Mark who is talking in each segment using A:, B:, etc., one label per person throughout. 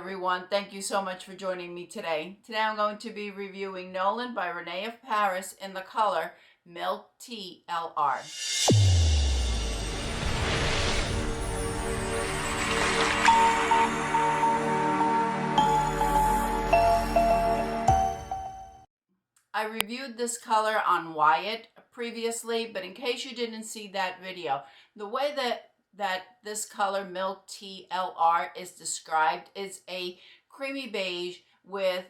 A: everyone. Thank you so much for joining me today. Today I'm going to be reviewing NOLAN by RENE of Paris in the color Milk Tea LR. I reviewed this color on Wyatt previously, but in case you didn't see that video, the way that this color Milk Tea LR is described is a creamy beige with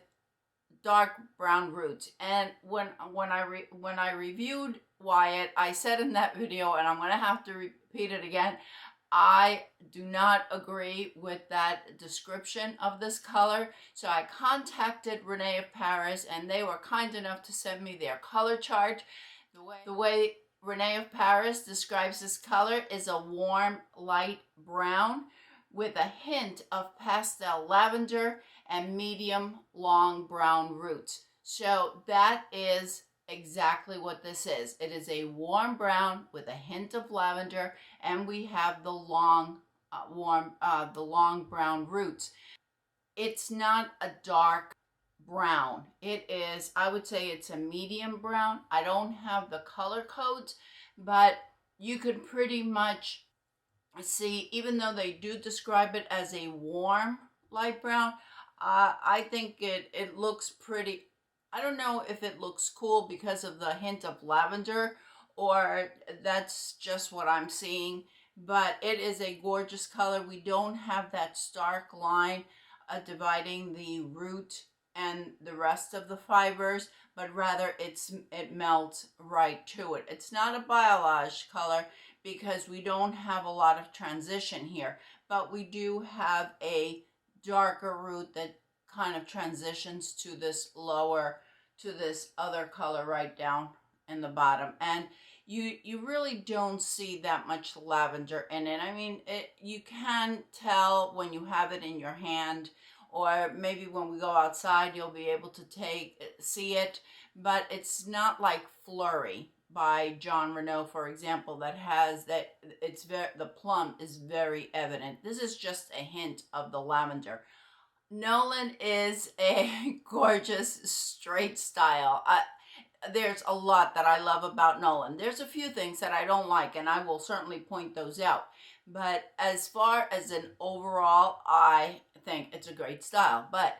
A: dark brown roots. And when I reviewed Wyatt, I said in that video, and I'm going to have to repeat it again, I do not agree with that description of this color. So I contacted RENE of Paris, and they were kind enough to send me their color chart. The way RENE of Paris describes this color is a warm light brown with a hint of pastel lavender and medium long brown roots. So that is exactly what this is. It is a warm brown with a hint of lavender, and we have the long brown roots. It's not a dark brown. It is, I would say it's a medium brown. I don't have the color codes, but you can pretty much see, even though they do describe it as a warm light brown, I think it looks pretty. I don't know if it looks cool because of the hint of lavender, or that's just what I'm seeing, but it is a gorgeous color. We don't have that stark line dividing the root and the rest of the fibers, but rather it melts right to it. It's not a biolage color because we don't have a lot of transition here, but we do have a darker root that kind of transitions to this other color right down in the bottom, and you really don't see that much lavender in it. I mean, you can tell when you have it in your hand, or maybe when we go outside you'll be able to see it, but it's not like Flurry by John Renault, for example, that has that. The plum is very evident. This is just a hint of the lavender. NOLAN is a gorgeous straight style. There's a lot that I love about NOLAN. There's a few things that I don't like, and I will certainly point those out. But as far as an overall, I think it's a great style. But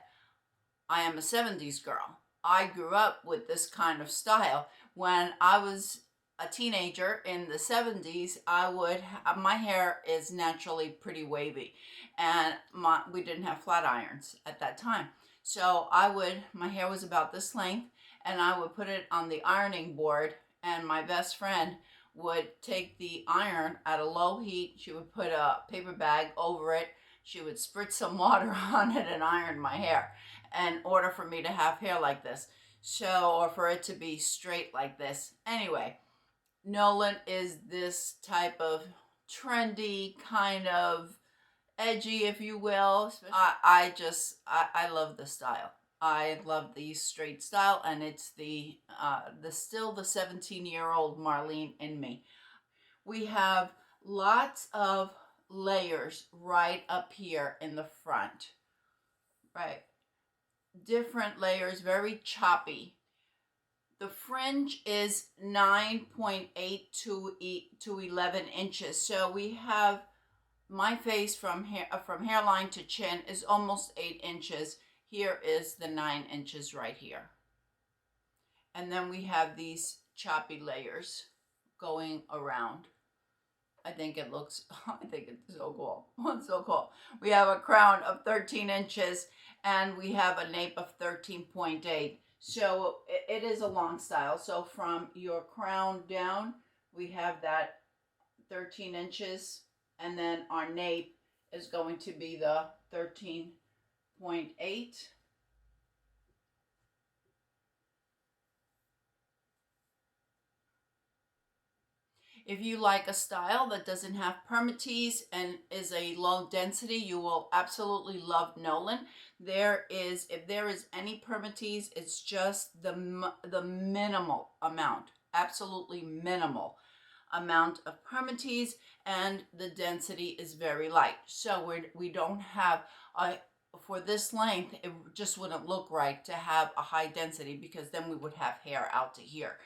A: I am a 70s girl. I grew up with this kind of style. When I was a teenager in the 70s, my hair is naturally pretty wavy, and we didn't have flat irons at that time. So my hair was about this length, and I would put it on the ironing board, and my best friend would take the iron at a low heat. She would put a paper bag over it. She would spritz some water on it and iron my hair in order for me to have hair like this. Or for it to be straight like this. Anyway, NOLAN is this type of trendy, kind of edgy, if you will. I love the style. I love the straight style, and it's still the 17-year-old Marlene in me. We have lots of layers right up here in the front, right? Different layers, very choppy. The fringe is 9.8 to 11 inches. So we have my face from hairline to chin is almost 8 inches. Here is the 9 inches right here. And then we have these choppy layers going around. I think it's so cool. It's so cool. We have a crown of 13 inches, and we have a nape of 13.8. So it is a long style. So from your crown down, we have that 13 inches, and then our nape is going to be the 13.8. If you like a style that doesn't have permatease and is a low density, you will absolutely love NOLAN. If there is any permatease, it's just the minimal amount, absolutely minimal amount of permatease, and the density is very light. So we don't have for this length, it just wouldn't look right to have a high density, because then we would have hair out to here.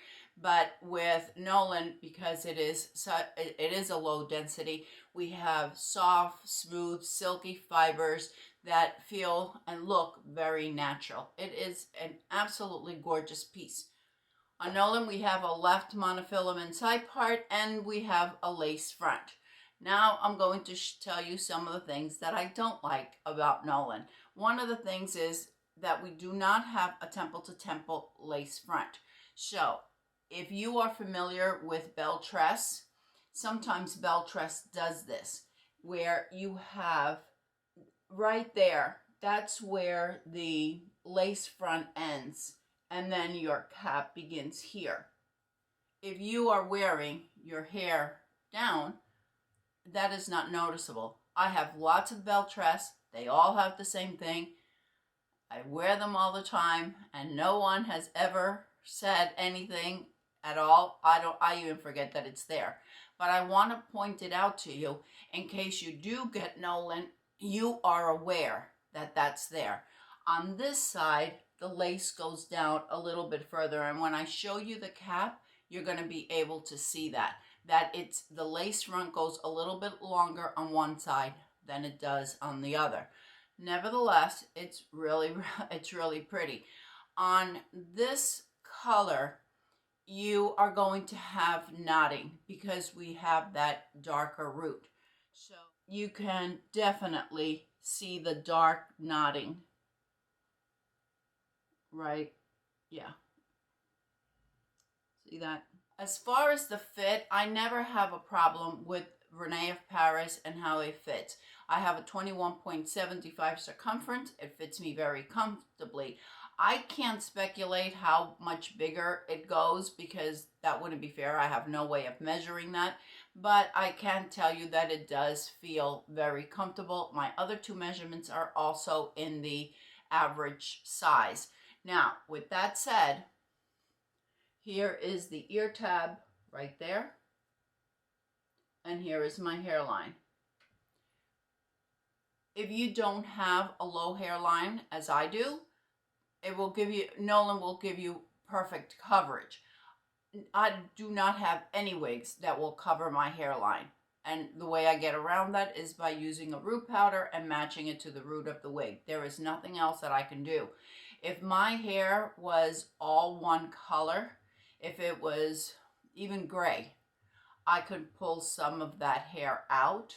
A: But with NOLAN, because it is a low density, we have soft, smooth, silky fibers that feel and look very natural. It is an absolutely gorgeous piece. On NOLAN, we have a left monofilament side part and we have a lace front. Now I'm going to tell you some of the things that I don't like about NOLAN. One of the things is that we do not have a temple to temple lace front. So if you are familiar with belle tress, sometimes belle tress does this, where you have right there, that's where the lace front ends, and then your cap begins here. If you are wearing your hair down, that is not noticeable. I have lots of belle tress. They all have the same thing. I wear them all the time, and no one has ever said anything at all. I even forget that it's there. But I want to point it out to you in case you do get NOLAN, you are aware that that's there. On this side, the lace goes down a little bit further, and when I show you the cap, you're going to be able to see that it's the lace front goes a little bit longer on one side than it does on the other. Nevertheless, it's really pretty. On this color, you are going to have knotting because we have that darker root. So you can definitely see the dark knotting. Right? Yeah. See that? As far as the fit, I never have a problem with RENE of Paris and how it fits. I have a 21.75 circumference. It fits me very comfortably. I can't speculate how much bigger it goes because that wouldn't be fair. I have no way of measuring that. But I can tell you that it does feel very comfortable. My other two measurements are also in the average size. Now, with that said, here is the ear tab right there. And here is my hairline. If you don't have a low hairline, as I do, it will give you, NOLAN will give you perfect coverage. I do not have any wigs that will cover my hairline. And the way I get around that is by using a root powder and matching it to the root of the wig. There is nothing else that I can do. If my hair was all one color, if it was even gray, I could pull some of that hair out.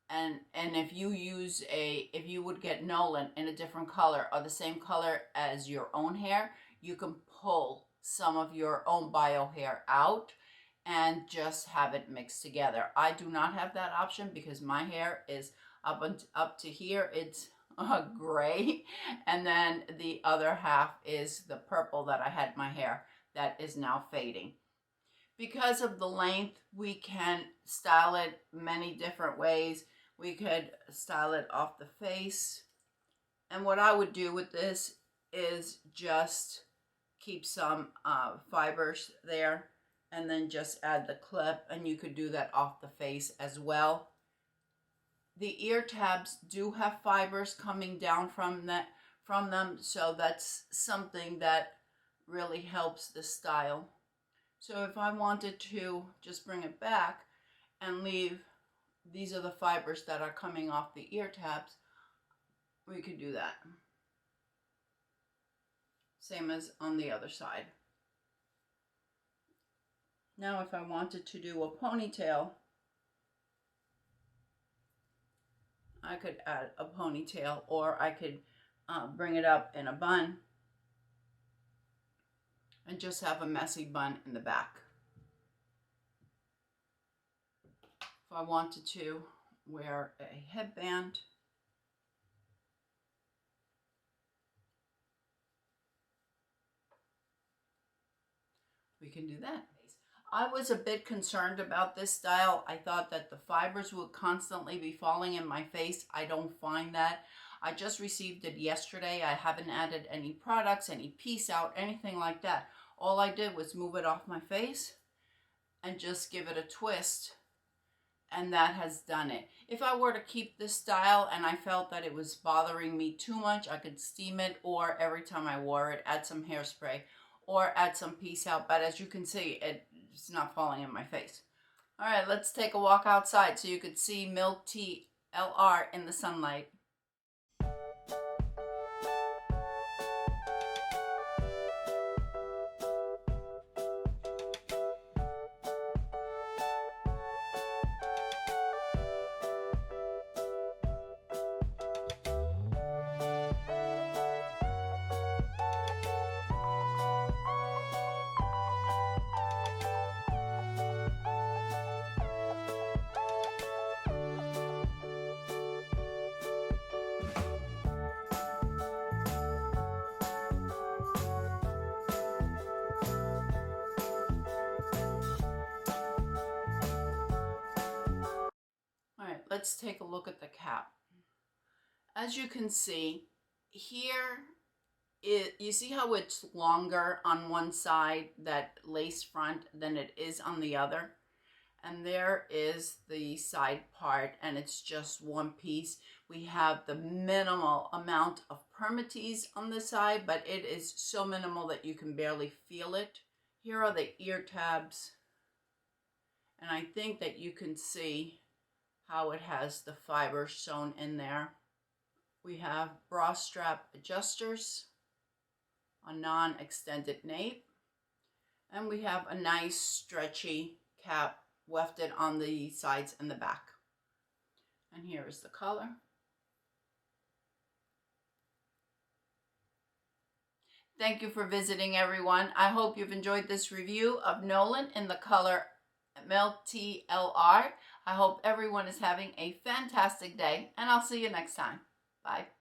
A: And if you would get NOLAN in a different color or the same color as your own hair, you can pull some of your own bio hair out and just have it mixed together. I do not have that option because my hair is up to here. It's gray, and then the other half is the purple that I had my hair that is now fading. Because of the length, we can style it many different ways. We could style it off the face. And what I would do with this is just keep some fibers there and then just add the clip, and you could do that off the face as well. The ear tabs do have fibers coming down from them, so that's something that really helps the style. So if I wanted to just bring it back and leave, these are the fibers that are coming off the ear tabs, we could do that. Same as on the other side. Now if I wanted to do a ponytail, I could add a ponytail, or I could bring it up in a bun and just have a messy bun in the back. If I wanted to wear a headband, we can do that. I was a bit concerned about this style. I thought that the fibers would constantly be falling in my face. I don't find that. I just received it yesterday. I haven't added any products, any piece out, anything like that. All I did was move it off my face and just give it a twist, and that has done it. If I were to keep this style and I felt that it was bothering me too much, I could steam it, or every time I wore it, add some hairspray or add some Peace Out. But as you can see, it's not falling in my face. All right, let's take a walk outside so you could see Milk Tea LR in the sunlight. All right, let's take a look at the cap. As you can see, here, you see how it's longer on one side, that lace front, than it is on the other? And there is the side part, and it's just one piece. We have the minimal amount of permatease on the side, but it is so minimal that you can barely feel it. Here are the ear tabs, and I think that you can see how it has the fiber sewn in there. We have bra strap adjusters, a non-extended nape, and we have a nice stretchy cap wefted on the sides and the back. And here is the color. Thank you for visiting, everyone. I hope you've enjoyed this review of NOLAN in the color Milk Tea LR. I hope everyone is having a fantastic day, and I'll see you next time. Bye.